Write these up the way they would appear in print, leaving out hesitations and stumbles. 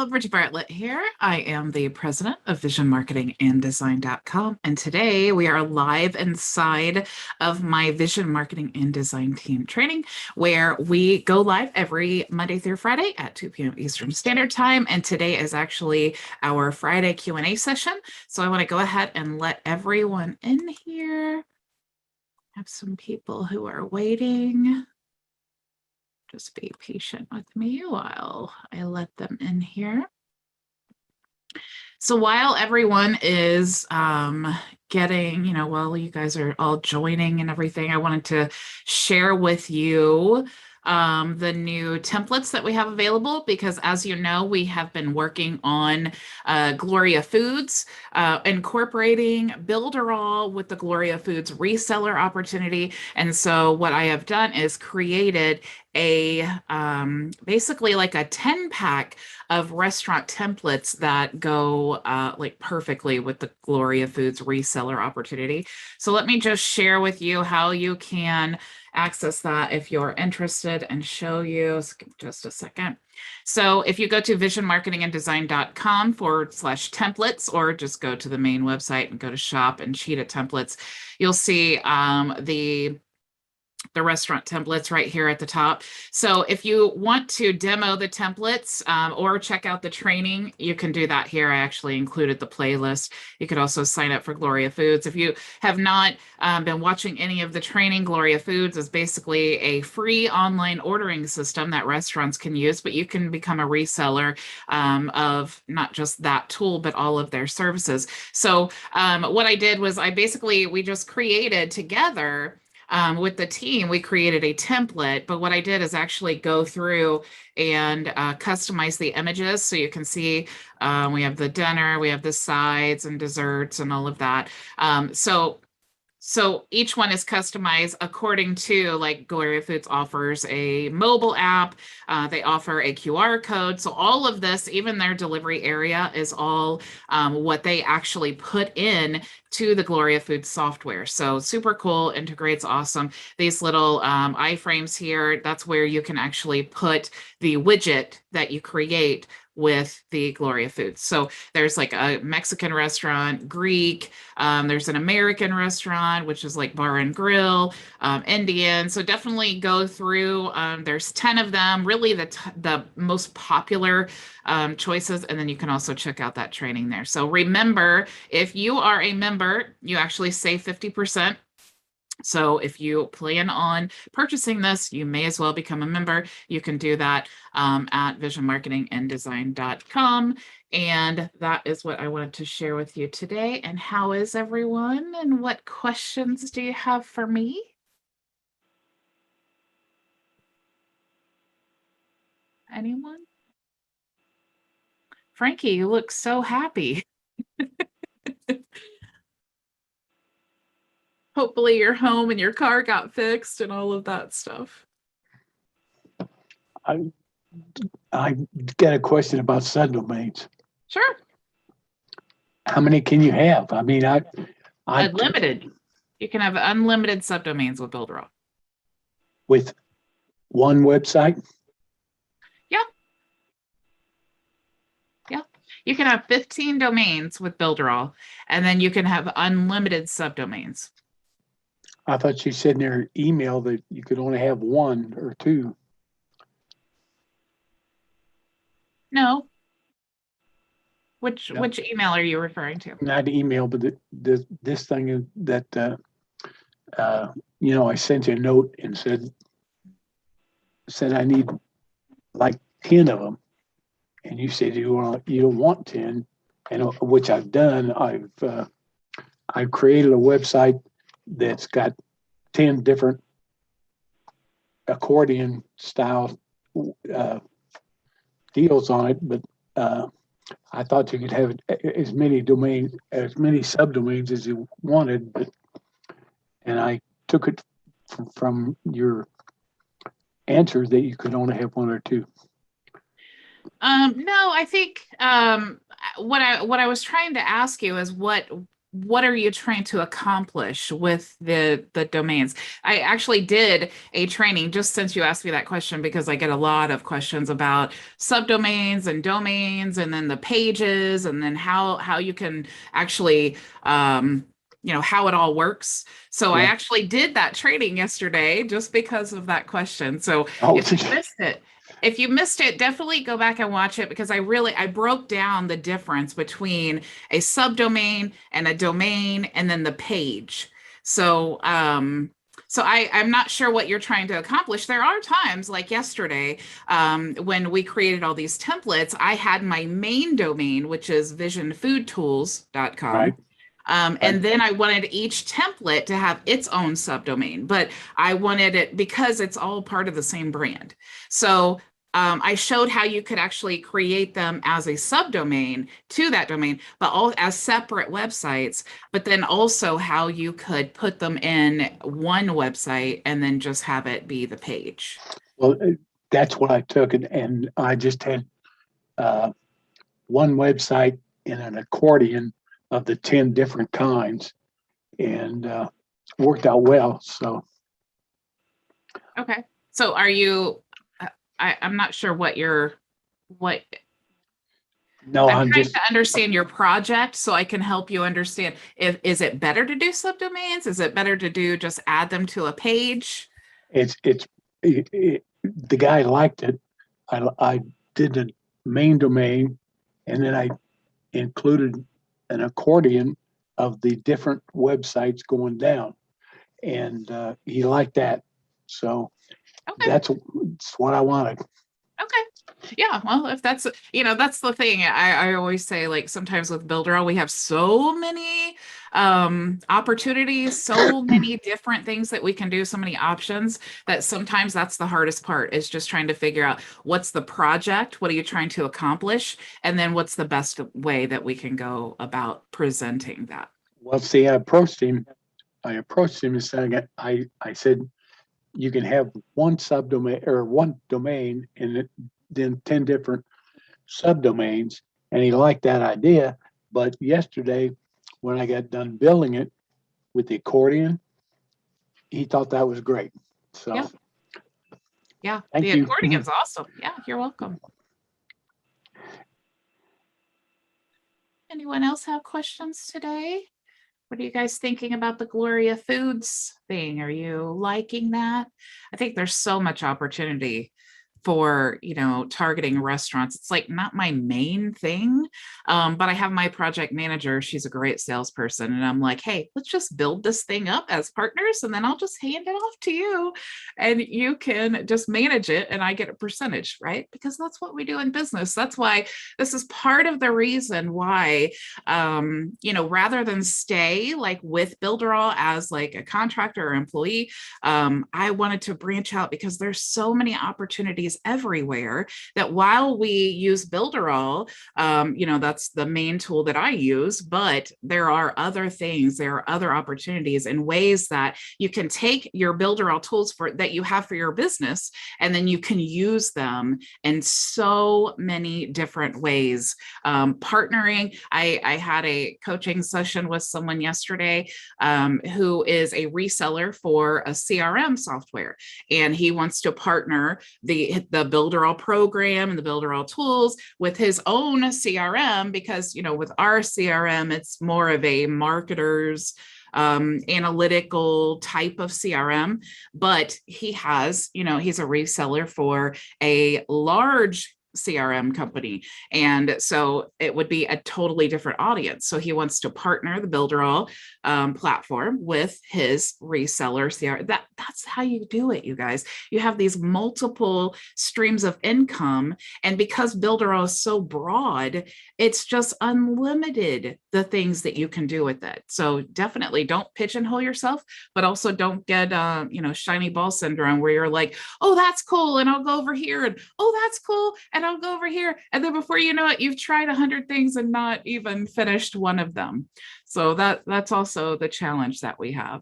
Bridget Bartlett here. I am the president of Vision Marketing and Design.com. And today we are live inside of my Vision Marketing and Design team training, where we go live every Monday through Friday at 2 p.m. Eastern Standard Time. And today is actually our Friday Q&A session. So I want to go ahead and let everyone in here. Have some people who are waiting. Just be patient with me while I let them in here. So while everyone is getting, while you guys are all joining and everything, I wanted to share with you the new templates that we have available, because as you know, we have been working on GloriaFoods, incorporating Builderall with the GloriaFoods reseller opportunity. And so what I have done is created a basically like a 10-pack of restaurant templates that go like perfectly with the GloriaFoods reseller opportunity. So let me just share with you how you can access that if you're interested and show you. So give just a second. So if you go to visionmarketinganddesign.com/templates, or just go to the main website and go to shop and Cheetah templates, you'll see the restaurant templates right here at the top. So if you want to demo the templates or check out the training, you can do that here. I actually included the playlist. You could also sign up for GloriaFoods. If you have not been watching any of the training, GloriaFoods is basically a free online ordering system that restaurants can use, but you can become a reseller of not just that tool, but all of their services. So what I did was we just created together with the team, we created a template, but what I did is actually go through and customize the images. So you can see we have the dinner, we have the sides and desserts and all of that. So each one is customized according to, like, GloriaFoods offers a mobile app. They offer a QR code. So all of this, even their delivery area, is all what they actually put in to the GloriaFoods software. So super cool, integrates awesome. These little iframes here, that's where you can actually put the widget that you create with the GloriaFoods. So there's like a Mexican restaurant, Greek, there's an American restaurant, which is like bar and grill, Indian. So definitely go through. There's 10 of them, really the most popular choices. And then you can also check out that training there. So remember, if you are a member, you actually save 50%. So if you plan on purchasing this, you may as well become a member. You can do that at visionmarketinganddesign.com. And that is what I wanted to share with you today. And how is everyone? And what questions do you have for me? Anyone? Frankie, you look so happy. Hopefully your home and your car got fixed and all of that stuff. I got a question about subdomains. Sure. How many can you have? I mean, Unlimited. You can have unlimited subdomains with Builderall. With one website? Yeah. Yeah. You can have 15 domains with Builderall, and then you can have unlimited subdomains. I thought you said in your email that you could only have one or two. No. Which email are you referring to? Not email, but this thing that I sent you a note and said I need like 10 of them, and you said you don't want 10, and which I've done. I've created a website that's got 10 different accordion style deals on it, but I thought you could have as many subdomains as you wanted, and I took it from your answer that you could only have one or two. No, I think what I was trying to ask you is what what are you trying to accomplish with the domains? I actually did a training just since you asked me that question, because I get a lot of questions about subdomains and domains, and then the pages, and then how you can actually how it all works. So I Yeah. actually did that training yesterday just because of that question. So Oh, if you missed it, definitely go back and watch it, because I broke down the difference between a subdomain and a domain, and then the page. So I'm not sure what you're trying to accomplish. There are times like yesterday, when we created all these templates, I had my main domain, which is visionfoodtools.com. right. Right. And then I wanted each template to have its own subdomain, but I wanted it because it's all part of the same brand. So I showed how you could actually create them as a subdomain to that domain, but all as separate websites, but then also how you could put them in one website and then just have it be the page. Well, that's what I took, and I just had one website in an accordion of the 10 different kinds, and worked out well. So Okay. So are you, I'm not sure what no, I'm I'm trying just to understand your project so I can help you understand, if is it better to do subdomains? Is it better to do just add them to a page? the guy liked it. I did the main domain, and then I included an accordion of the different websites going down, and he liked that. So Okay. that's what I wanted. Okay. Yeah. Well, if that's, that's the thing. I always say, like, sometimes with Builderall, we have so many opportunities, so many different things that we can do, so many options, that sometimes that's the hardest part, is just trying to figure out what's the project, what are you trying to accomplish, and then what's the best way that we can go about presenting that. Well, see, I approached him. And saying, I said, you can have one subdomain or one domain, and then 10 different subdomains. And he liked that idea. But yesterday, when I got done building it with the accordion, he thought that was great. So Yeah. Yeah. thank The you. accordion's awesome. Yeah. You're welcome. Anyone else have questions today? What are you guys thinking about the GloriaFoods thing? Are you liking that? I think there's so much opportunity for, targeting restaurants. It's like not my main thing, but I have my project manager. She's a great salesperson, and I'm like, hey, let's just build this thing up as partners, and then I'll just hand it off to you, and you can just manage it, and I get a percentage, right? Because that's what we do in business. That's why this is part of the reason why, rather than stay like with Builderall as like a contractor or employee, I wanted to branch out, because there's so many opportunities everywhere, that while we use Builderall, that's the main tool that I use, but there are other things, there are other opportunities and ways that you can take your Builderall tools that you have for your business, and then you can use them in so many different ways. Partnering, I had a coaching session with someone yesterday, who is a reseller for a CRM software, and he wants to partner the Builderall program and the Builderall tools with his own CRM, because with our CRM, it's more of a marketer's analytical type of CRM, but he has, he's a reseller for a large CRM company. And so it would be a totally different audience. So he wants to partner the Builderall platform with his reseller CRM. That's how you do it, you guys. You have these multiple streams of income. And because Builderall is so broad, it's just unlimited, the things that you can do with it. So definitely don't pigeonhole yourself, but also don't get, shiny ball syndrome, where you're like, oh, that's cool, and I'll go over here, and oh, that's cool, and I'll go over here. And then before you know it, you've tried 100 things and not even finished one of them. So that's also the challenge that we have.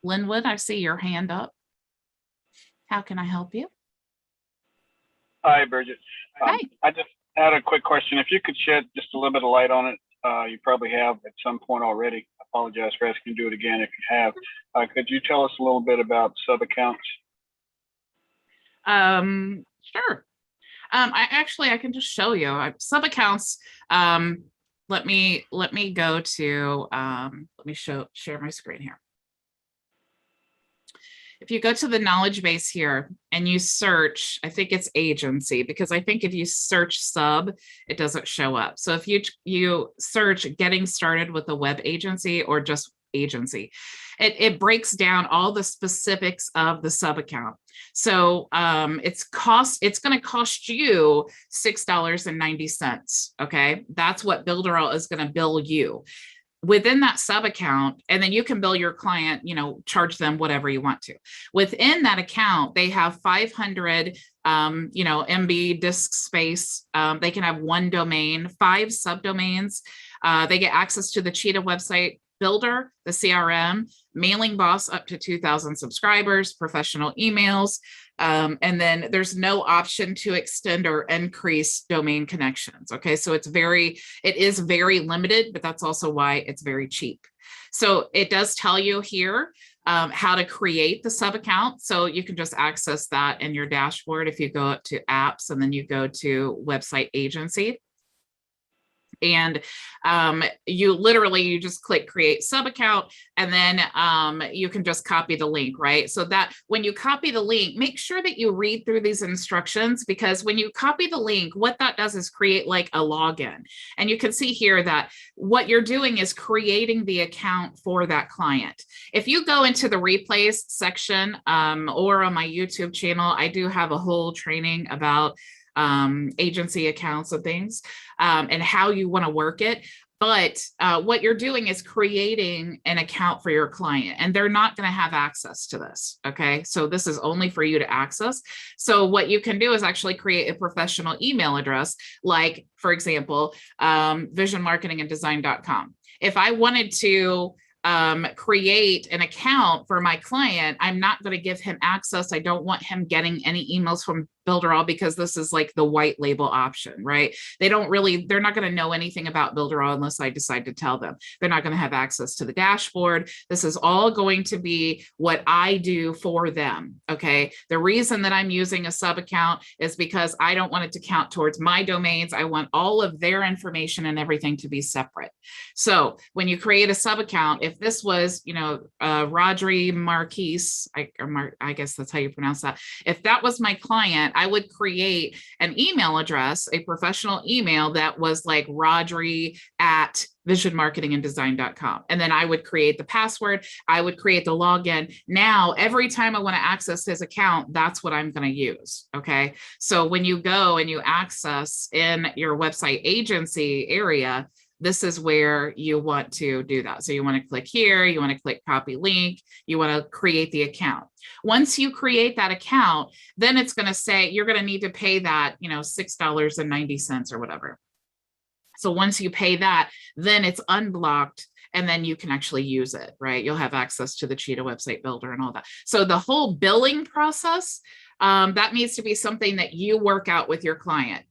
Linwood, I see your hand up. How can I help you? Hi, Bridget. Hi. I just had a quick question. If you could shed just a little bit of light on it. You probably have at some point already. I apologize for asking you to do it again if you have. Could you tell us a little bit about sub accounts? Sure. I can just show you sub accounts. Let me go to let me share my screen here. If you go to the knowledge base here and you search, I think it's agency, because I think if you search sub, it doesn't show up. So if you search getting started with a web agency or just agency, it breaks down all the specifics of the sub account. So it's going to cost you $6.90. Okay, that's what Builderall is going to bill you within that sub account, and then you can bill your client, charge them whatever you want to. Within that account, they have 500 MB disk space. They can have one domain, 5 subdomains. They get access to the Cheetah website builder, the CRM, mailing boss up to 2,000 subscribers, professional emails, and then there's no option to extend or increase domain connections. Okay, so it is very limited, but that's also why it's very cheap. So it does tell you here how to create the sub account. So you can just access that in your dashboard if you go up to apps and then you go to website agency. And you just click create sub account, and then you can just copy the link, right? So that when you copy the link, make sure that you read through these instructions, because when you copy the link, what that does is create like a login. And you can see here that what you're doing is creating the account for that client. If you go into the replays section or on my YouTube channel, I do have a whole training about agency accounts and things and how you want to work it. But what you're doing is creating an account for your client, and they're not going to have access to this. Okay, so this is only for you to access. So what you can do is actually create a professional email address, like, for example, visionmarketinganddesign.com. If I wanted to create an account for my client, I'm not going to give him access. I don't want him getting any emails from Builderall, because this is like the white label option, right? They're not going to know anything about Builderall unless I decide to tell them. They're not going to have access to the dashboard. This is all going to be what I do for them. Okay. The reason that I'm using a sub account is because I don't want it to count towards my domains. I want all of their information and everything to be separate. So when you create a sub account, if this was, Rodri Marquise, I guess that's how you pronounce that. If that was my client, I would create an email address, a professional email that was like Rodri@visionmarketinganddesign.com. And then I would create the password. I would create the login. Now, every time I want to access his account, that's what I'm going to use. Okay. So when you go and you access in your website agency area, this is where you want to do that. So you want to click here, you want to click copy link, you want to create the account. Once you create that account, then it's going to say you're going to need to pay that, $6.90 or whatever. So once you pay that, then it's unblocked, and then you can actually use it, right? You'll have access to the Cheetah website builder and all that. So the whole billing process, that needs to be something that you work out with your client.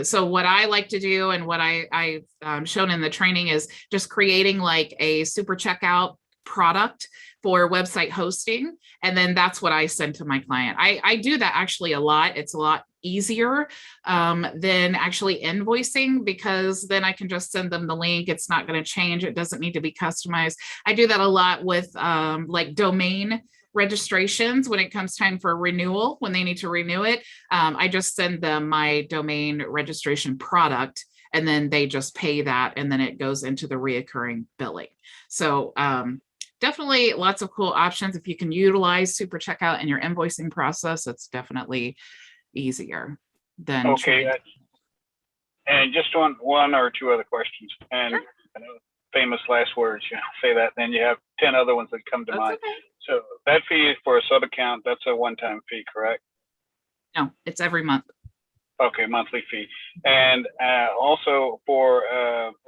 So what I like to do, and what I've shown in the training, is just creating like a super checkout product for website hosting. And then that's what I send to my client. I do that actually a lot. It's a lot easier than actually invoicing, because then I can just send them the link. It's not going to change. It doesn't need to be customized. I do that a lot with like domain registrations. When it comes time for renewal, when they need to renew it, I just send them my domain registration product, and then they just pay that, and then it goes into the reoccurring billing. So definitely lots of cool options. If you can utilize super checkout in your invoicing process, it's definitely easier than okay. And just one or two other questions, and sure. Famous last words, say that, then you have 10 other ones that come to mind. Okay. So that fee for a sub account, that's a one-time fee, correct? No, it's every month. Okay, monthly fee. And also for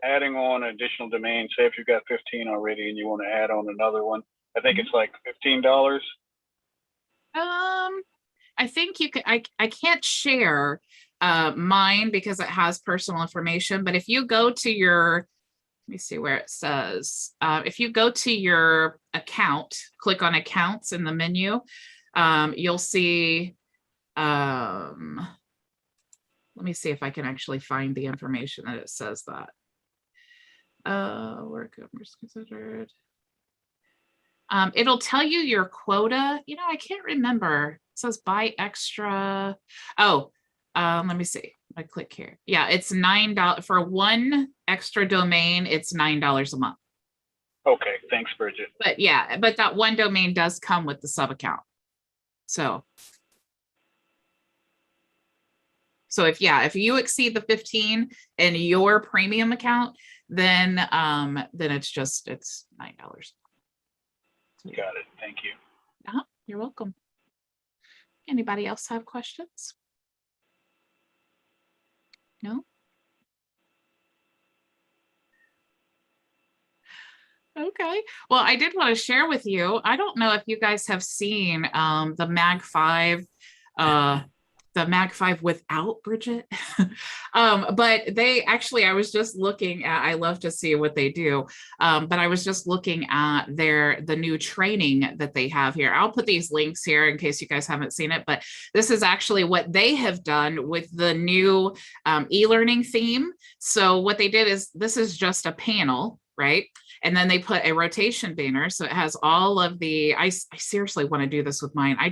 adding on additional domains, say if you've got 15 already and you want to add on another one, I think it's like $15. I think you can. I can't share mine because it has personal information. But if you go to your me see where it says, if you go to your account, click on accounts in the menu, you'll see, let me see if I can actually find the information that it says that. Work hours considered. It'll tell you your quota. You know, I can't remember. It says buy extra. Oh, let me see. I click here. Yeah, it's $9 for one extra domain. It's $9 a month. Okay, thanks, Bridget. But yeah, but that one domain does come with the sub account. So if you exceed the 15 in your premium account, then it's $9. Got it. Thank you. You're welcome. Anybody else have questions? No? Okay. Well, I did want to share with you, I don't know if you guys have seen the Mag 5, the Mag 5 without Bridget. But they actually, I was just looking at, I love to see what they do. But I was just looking at the new training that they have here. I'll put these links here in case you guys haven't seen it, but this is actually what they have done with the new e-learning theme. So what they did is, this is just a panel, right? And then they put a rotation banner. So it has all of the, I seriously want to do this with mine. I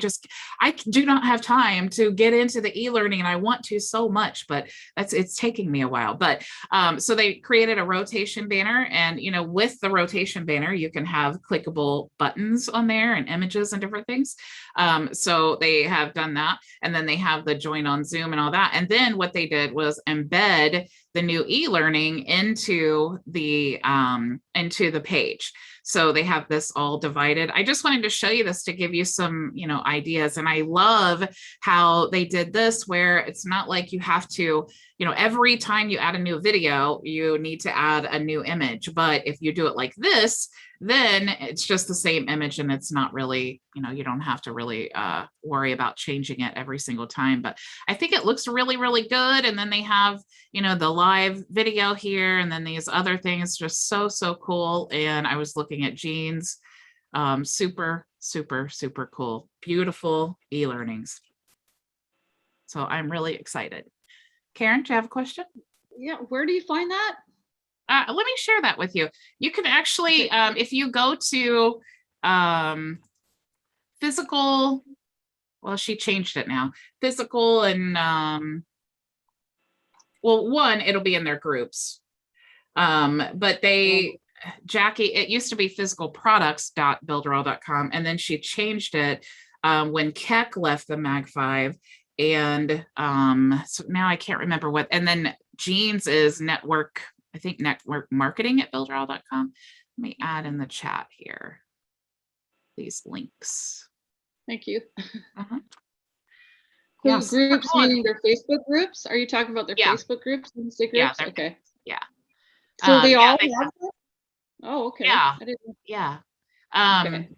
do not have time to get into the e-learning, and I want to so much, but it's taking me a while. But so they created a rotation banner, and, you know, with the rotation banner, you can have clickable buttons on there and images and different things. So they have done that. And then they have the join on Zoom and all that. And then what they did was embed the new e-learning into the page. So they have this all divided. I just wanted to show you this to give you some, you know, ideas. And I love how they did this, where it's not like you have to, you know, every time you add a new video, you need to add a new image. But if you do it like this, then it's just the same image, and it's not really, you know, you don't have to really worry about changing it every single time. But I think it looks really, really good. And then they have, you know, the live video here, and then these other things, just so, so cool. And I was looking at Jean's, super, super, super cool, beautiful e-learnings. So I'm really excited. Karen, do you have a question? Yeah, where do you find that? Let me share that with you. You can actually, if you go to physical, well, she changed it now, physical, and well, one, it'll be in their groups. But Jackie, it used to be physicalproducts.builderall.com, and then she changed it when Keck left the Mag 5. And so now I can't remember what, and then Jean's is network marketing at builderall.com. Let me add in the chat here these links. Thank you. Yeah, So groups, meaning their Facebook groups? Are you talking about their Facebook groups and Insta groups? Yeah, okay. Yeah. So they all have that? Oh, okay. Yeah. I didn't... Yeah. Okay.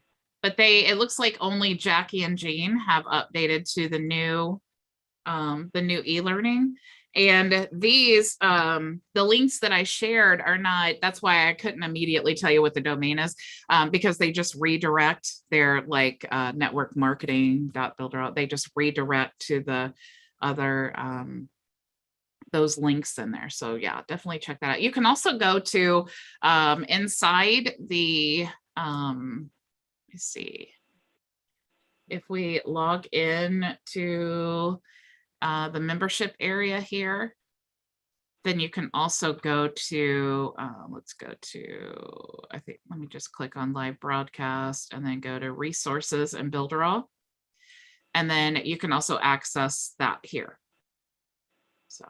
But it looks like only Jackie and Jean have updated to the new e-learning. And these, the links that I shared are not, that's why I couldn't immediately tell you what the domain is, because they just redirect their network marketing.builderall. They just redirect to the other, those links in there. So yeah, definitely check that out. You can also go to inside the, let me see, if we log in to the membership area here, then you can also go to, let's go to, let me just click on live broadcast and then go to resources and Builderall. And then you can also access that here. So,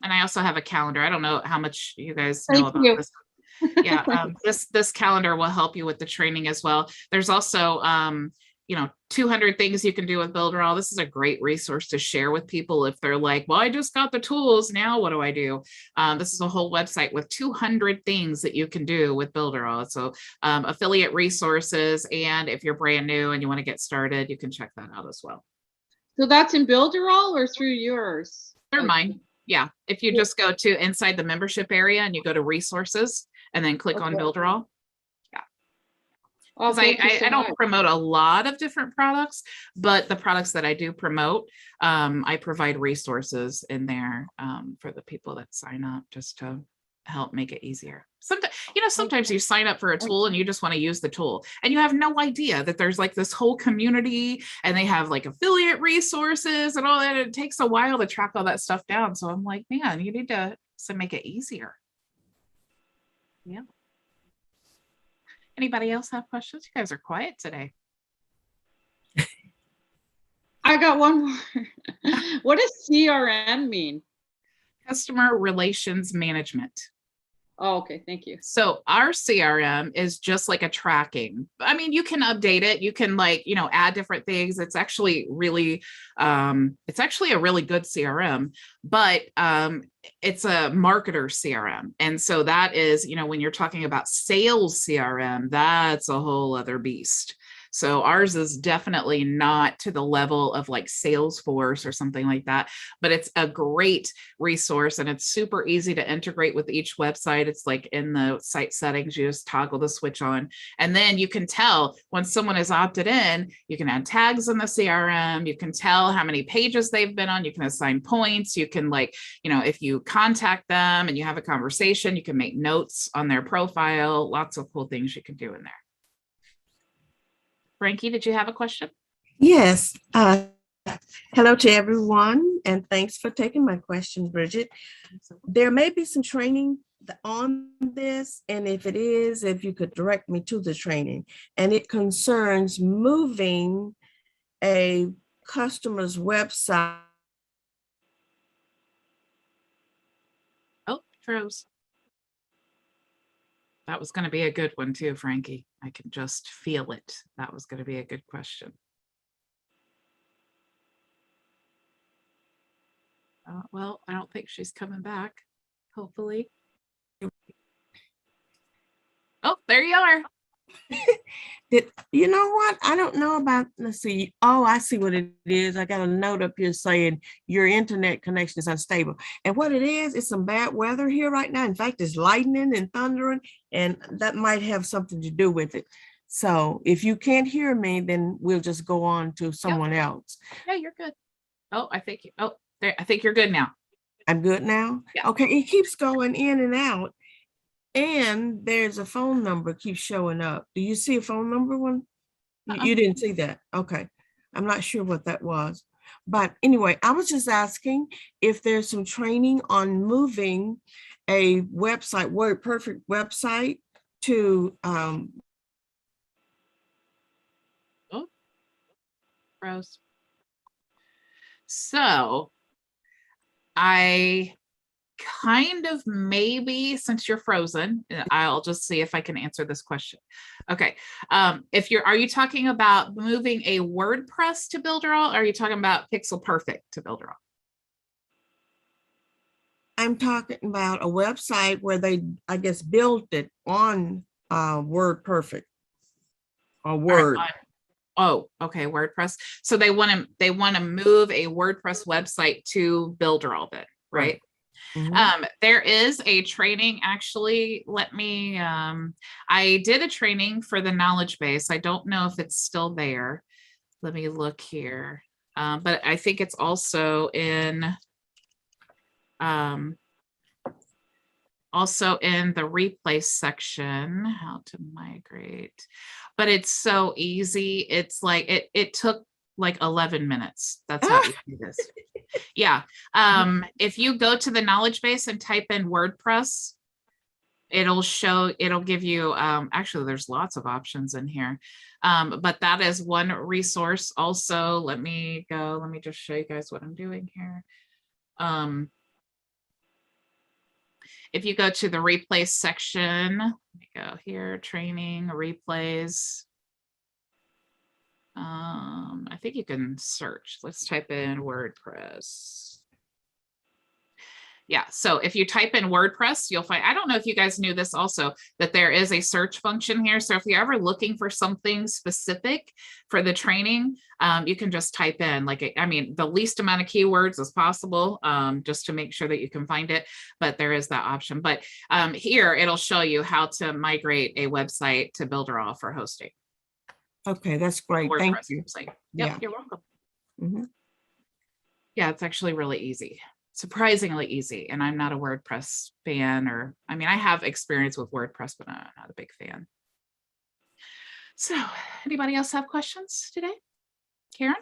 and I also have a calendar. I don't know how much you guys know about this. Yeah, this calendar will help you with the training as well. There's also, 200 things you can do with Builderall. This is a great resource to share with people if they're like, well, I just got the tools, now what do I do? This is a whole website with 200 things that you can do with Builderall. So affiliate resources, and if you're brand new and you want to get started, you can check that out as well. So that's in Builderall or through yours? Through mine. Yeah, if you just go to inside the membership area and you go to resources and then click on Okay. Builderall. Oh, Because thank you so I don't much. promote a lot of different products, but the products that I do promote, I provide resources in there for the people that sign up just to help make it easier. Sometimes you sign up for a tool and you just want to use the tool and you have no idea that there's like this whole community and they have like affiliate resources and all that. It takes a while to track all that stuff down. So I'm like, man, you need to make it easier. Yeah. Anybody else have questions? You guys are quiet today. I got one more. What does CRM mean? Customer Relations Management. Oh, okay. Thank you. So our CRM is just like a tracking. I mean, you can update it. You can add different things. It's actually really, a really good CRM, but it's a marketer CRM. And so that is, when you're talking about sales CRM, that's a whole other beast. So ours is definitely not to the level of like Salesforce or something like that, but it's a great resource and it's super easy to integrate with each website. It's like in the site settings, you just toggle the switch on, and then you can tell when someone has opted in. You can add tags in the CRM. You can tell how many pages they've been on. You can assign points. You can if you contact them and you have a conversation, you can make notes on their profile. Lots of cool things you can do in there. Frankie, did you have a question? Yes. Hello to everyone, and thanks for taking my question, Bridget. There may be some training on this, and if it is, if you could direct me to the training, and it concerns moving a customer's website. Oh, froze. That was going to be a good one too, Frankie. I can just feel it. That was going to be a good question. Well, I don't think she's coming back. Hopefully. Oh, there you are. You know what? I don't know about, let's see. Oh, I see what it is. I got a note up here saying your internet connection is unstable. And what it is, it's some bad weather here right now. In fact, it's lightning and thundering, and that might have something to do with it. So if you can't hear me, then we'll just go on to someone else. Yeah, you're good. Oh, I think you're good now. I'm good now? Yeah. Okay, it keeps going in and out. And there's a phone number keeps showing up. Do you see a phone number one? You didn't see that. Okay. I'm not sure what that was. But anyway, I was just asking if there's some training on moving a website, WordPerfect website to Rose. So I kind of maybe, since you're frozen, I'll just see if I can answer this question. Okay. Are you talking about moving a WordPress to Builderall, or are you talking about Pixel Perfect to Builderall? I'm talking about a website where they, I guess, built it on WordPerfect or Word. Oh, okay, WordPress. So they want to move a WordPress website to Builderall then, right? Mm-hmm. There is a training, actually. I did a training for the knowledge base. I don't know if it's still there. Let me look here. But I think it's also in the replace section, how to migrate. But it's so easy. It's like it took like 11 minutes. That's how easy it is. Yeah. If you go to the knowledge base and type in WordPress, it'll give you, actually there's lots of options in here. But that is one resource. Also, let me just show you guys what I'm doing here. If you go to the replace section, let me go here, training, replays. I think you can search. Let's type in WordPress. Yeah. So if you type in WordPress, you'll find, I don't know if you guys knew this also, that there is a search function here. So if you're ever looking for something specific for the training, you can just type in like, I mean, the least amount of keywords as possible, just to make sure that you can find it, but there is that option. But here it'll show you how to migrate a website to Builderall for hosting. Okay, that's great. WordPress Thank you. website. Yep, Yeah. you're welcome. Mhm. Yeah, it's actually really easy. Surprisingly easy. And I'm not a WordPress fan, or I mean, I have experience with WordPress, but I'm not a big fan. So anybody else have questions today? Karen?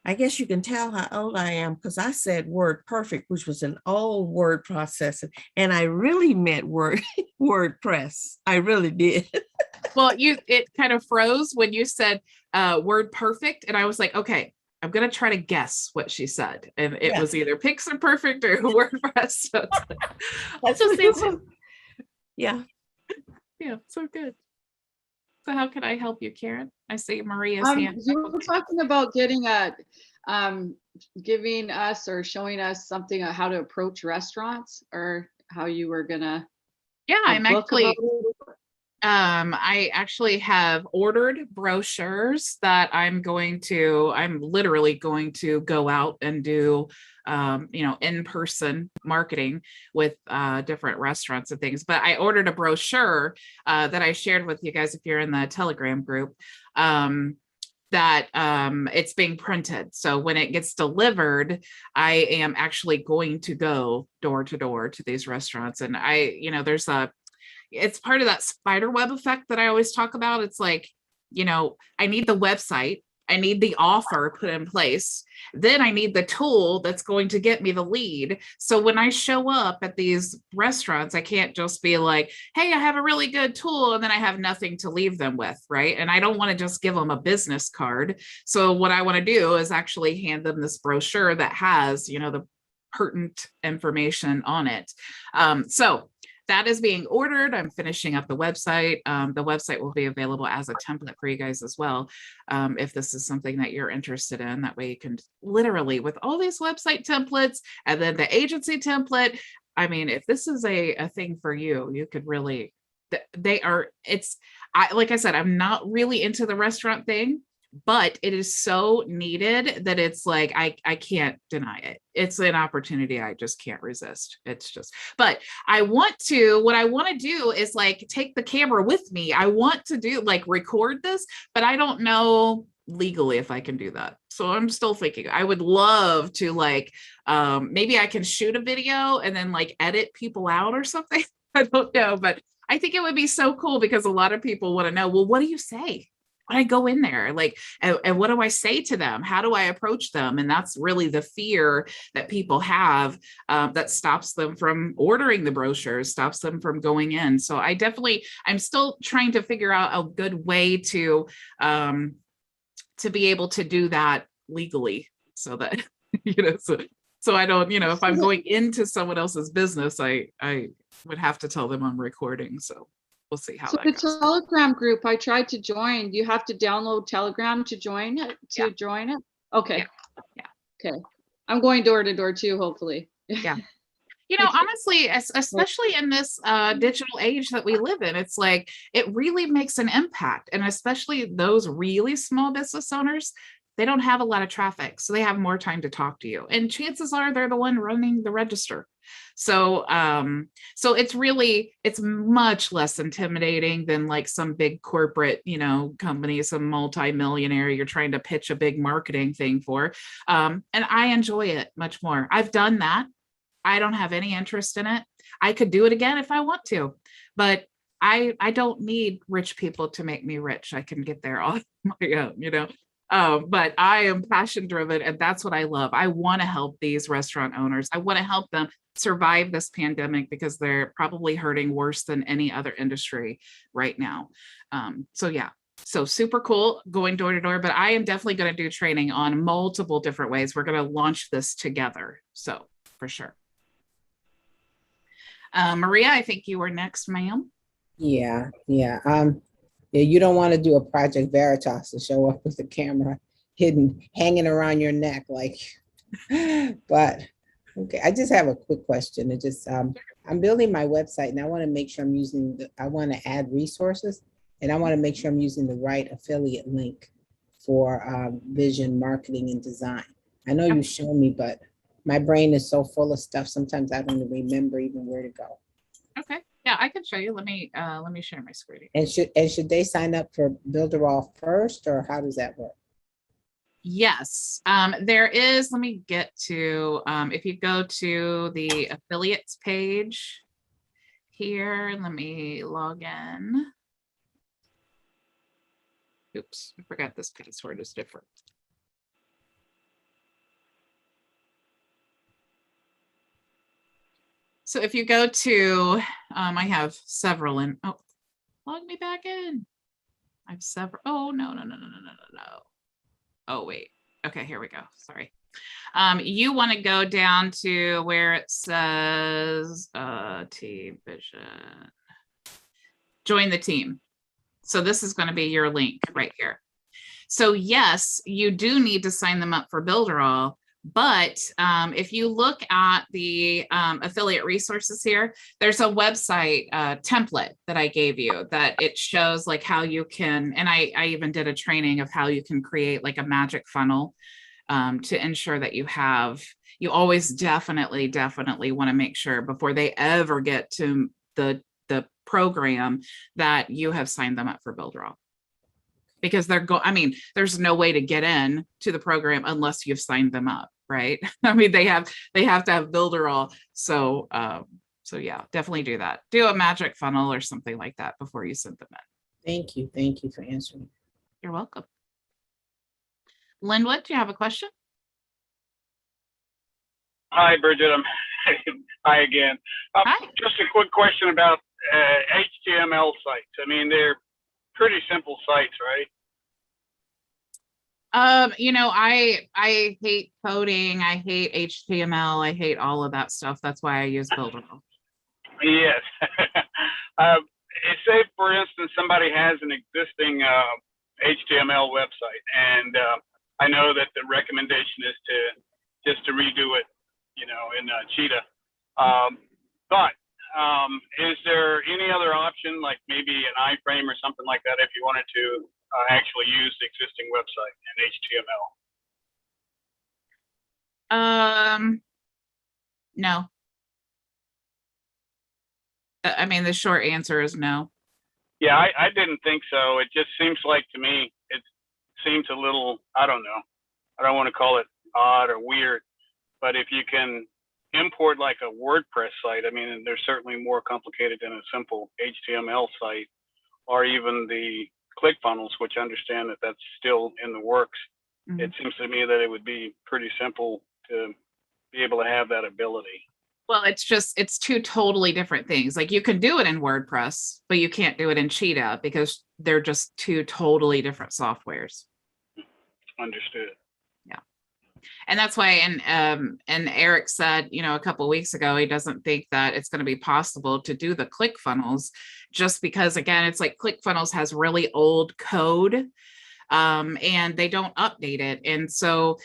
I guess you can tell how old I am because I said word perfect, which was an old word processor. And I really meant WordPress. I really did. Well, it kind of froze when you said word perfect. And I was like, okay, I'm going to try to guess what she said. And it was either Pixar Perfect or WordPress. So let's just answer. Yeah. Yeah, so good. So how can I help you, Karen? I see Maria's hand. You were talking about getting giving us or showing us something on how to approach restaurants, or how you were gonna. Yeah, I actually have ordered brochures that I'm literally going to go out and do, in-person marketing with different restaurants and things. But I ordered a brochure that I shared with you guys if you're in the Telegram group, that it's being printed. So when it gets delivered, I am actually going to go door to door to these restaurants. And it's part of that spider web effect that I always talk about. It's like, I need the website, I need the offer put in place, then I need the tool that's going to get me the lead. So when I show up at these restaurants, I can't just be like, hey, I have a really good tool, and then I have nothing to leave them with, right? And I don't want to just give them a business card. So what I want to do is actually hand them this brochure that has, the pertinent information on it. So that is being ordered. I'm finishing up the website. The website will be available as a template for you guys as well. If this is something that you're interested in, that way you can literally, with all these website templates and then the agency template, I mean, if this is a thing for you, you could really, like I said, I'm not really into the restaurant thing, but it is so needed that it's like, I can't deny it. It's an opportunity I just can't resist. But what I want to do is like take the camera with me. I want to do record this, but I don't know legally if I can do that. So I'm still thinking. I would love to maybe I can shoot a video and then edit people out or something. I don't know, but I think it would be so cool because a lot of people want to know, well, what do you say? When I go in there, and what do I say to them? How do I approach them? And that's really the fear that people have that stops them from ordering the brochures, stops them from going in. So I'm still trying to figure out a good way to be able to do that legally so that, so I don't, if I'm going into someone else's business, I would have to tell them I'm recording. So we'll see how that goes. The Telegram group I tried to join. You have to download Telegram to join it. Join it. Okay. Yeah. Okay. I'm going door to door too, hopefully. Yeah. Honestly, especially in this digital age that we live in, it's like it really makes an impact. And especially those really small business owners, they don't have a lot of traffic, so they have more time to talk to you. And chances are they're the one running the register. So it's much less intimidating than some big corporate, company, some multi-millionaire you're trying to pitch a big marketing thing for. And I enjoy it much more. I've done that. I don't have any interest in it. I could do it again if I want to, but I don't need rich people to make me rich. I can get there on my own, but I am passion driven, and that's what I love. I want to help these restaurant owners. I want to help them survive this pandemic because they're probably hurting worse than any other industry right now. So super cool going door to door, but I am definitely going to do training on multiple different ways. We're going to launch this together. So for sure. Maria, I think you were next, ma'am. Yeah. You don't want to do a Project Veritas to show up with the camera hanging around your neck like But, okay, I just have a quick question. It just, I'm building my website and I want to make sure I'm using, I want to add resources and I want to make sure I'm using the right affiliate link for vision, marketing, and design. I know you showed me, but my brain is so full of stuff. Sometimes I don't remember even where to go. Okay. Yeah, I can show you. Let me share my screen. And should they sign up for Builderall first, or how does that work? Yes, there is, let me get to, if you go to the affiliates page here, let me log in. Oops, I forgot this password is different. So if you go to, I have several in, oh, log me back in. I have several, oh, no. Oh, wait. Okay, here we go. Sorry. You want to go down to where it says Team Vision. Join the team. So this is going to be your link right here. So yes, you do need to sign them up for Builderall. But if you look at the affiliate resources here, there's a website template that I gave you that it shows like how you can, and I even did a training of how you can create like a magic funnel to ensure that you always definitely want to make sure before they ever get to the program that you have signed them up for Builderall. Because I mean, there's no way to get in to the program unless you've signed them up, right? I mean, they have to have Builderall. So yeah, definitely do that. Do a magic funnel or something like that before you send them in. Thank you for answering. You're welcome. Linwood, do you have a question? Hi, Bridget. Hi again. Hi. Just a quick question about HTML sites. I mean, they're pretty simple sites, right? You know, I hate coding. I hate HTML. I hate all of that stuff. That's why I use Builderall. Yes. Say, for instance, somebody has an existing HTML website, and I know that the recommendation is to redo it, you know, in Cheetah. But is there any other option, like maybe an iframe or something like that, if you wanted to actually use the existing website in HTML? No. I mean, the short answer is no. Yeah, I didn't think so. It just seems like to me, it seems a little, I don't know. I don't want to call it odd or weird, but if you can import like a WordPress site, I mean, they're certainly more complicated than a simple HTML site, or even the ClickFunnels, which I understand that that's still in the works. Mm-hmm. It seems to me that it would be pretty simple to be able to have that ability. Well, it's two totally different things. Like you can do it in WordPress, but you can't do it in Cheetah because they're just two totally different softwares. Understood. Yeah. And that's why, and Eric said, you know, a couple of weeks ago, he doesn't think that it's going to be possible to do the ClickFunnels just because, again, it's like ClickFunnels has really old code. And they don't update it. And so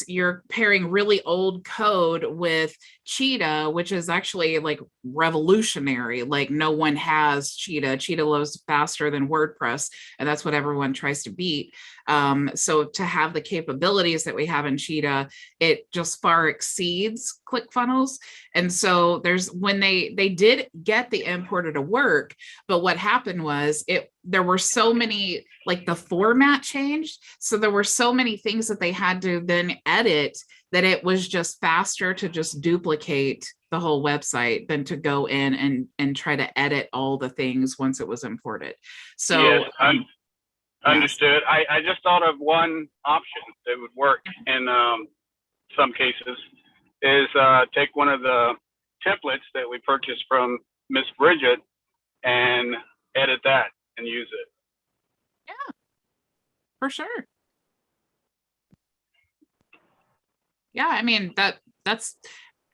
you're pairing really old code with Cheetah, which is actually like revolutionary. Like no one has Cheetah. Cheetah loads faster than WordPress, and that's what everyone tries to beat. So to have the capabilities that we have in Cheetah, it just far exceeds ClickFunnels. And so when they did get the importer to work, but what happened was there were so many, like the format changed. So there were so many things that they had to then edit that it was just faster to just duplicate the whole website than to go in and try to edit all the things once it was imported. So yes, understood. I just thought of one option that would work in some cases is take one of the templates that we purchased from Miss Bridget and edit that and use it. Yeah, for sure. Yeah, I mean,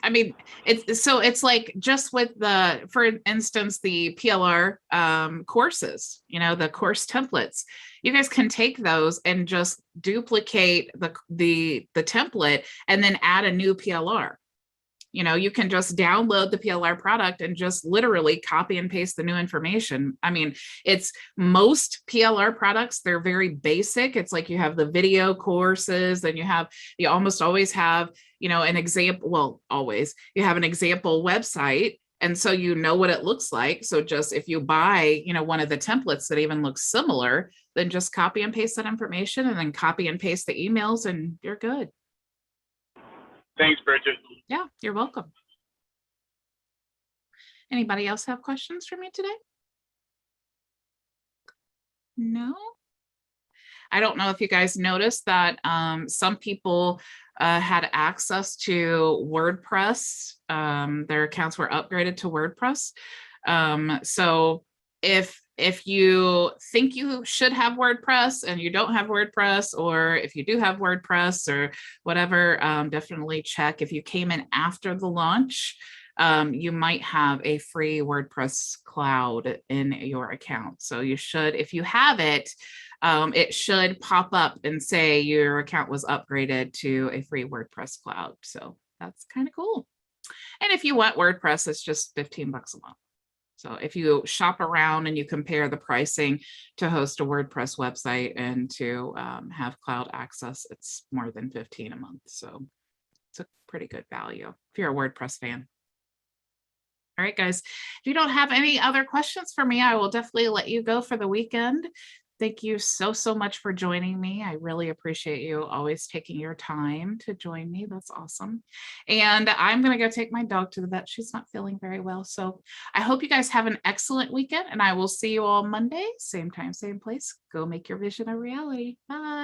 I mean, it's like just with the, for instance, the PLR courses, the course templates, you guys can take those and just duplicate the template and then add a new PLR. You can just download the PLR product and just literally copy and paste the new information. I mean, it's most PLR products, they're very basic. It's like you have the video courses, and you almost always have, an example. Well, always you have an example website. And so what it looks like. So just if you buy, one of the templates that even looks similar, then just copy and paste that information and then copy and paste the emails and you're good. Thanks, Bridget. Yeah, you're welcome. Anybody else have questions for me today? No? I don't know if you guys noticed that some people had access to WordPress. Their accounts were upgraded to WordPress. So if you think you should have WordPress and you don't have WordPress, or if you do have WordPress or whatever, definitely check. If you came in after the launch, you might have a free WordPress cloud in your account. So you should, if you have it, it should pop up and say your account was upgraded to a free WordPress cloud. So that's kind of cool. And if you want WordPress, it's just $15 a month. So if you shop around and you compare the pricing to host a WordPress website and to have cloud access, it's more than $15 a month. So it's a pretty good value if you're a WordPress fan. All right, guys, if you don't have any other questions for me, I will definitely let you go for the weekend. Thank you so much for joining me. I really appreciate you always taking your time to join me. That's awesome. And I'm going to go take my dog to the vet. She's not feeling very well. So I hope you guys have an excellent weekend, and I will see you all Monday, same time, same place. Go make your vision a reality. Bye.